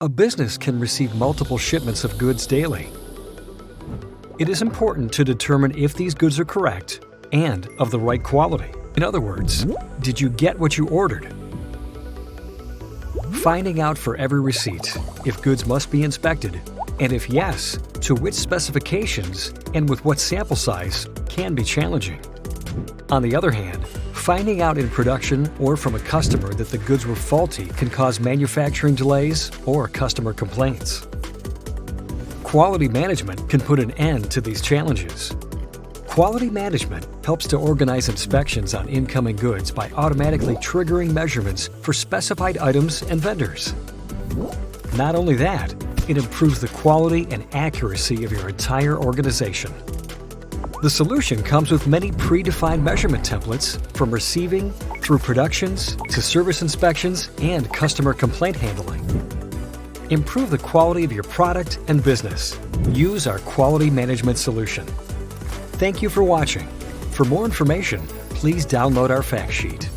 A business can receive multiple shipments of goods daily. It is important to determine if these goods are correct and of the right quality. In other words, did you get what you ordered? Finding out for every receipt if goods must be inspected, and if yes, to which specifications and with what sample size can be challenging. On the other hand, finding out in production or from a customer that the goods were faulty can cause manufacturing delays or customer complaints. Quality management can put an end to these challenges. Quality management helps to organize inspections on incoming goods by automatically triggering measurements for specified items and vendors. Not only that, it improves the quality and accuracy of your entire organization. The solution comes with many predefined measurement templates from receiving through productions to service inspections and customer complaint handling. Improve the quality of your product and business. Use our quality management solution. Thank you for watching. For more information, please download our fact sheet.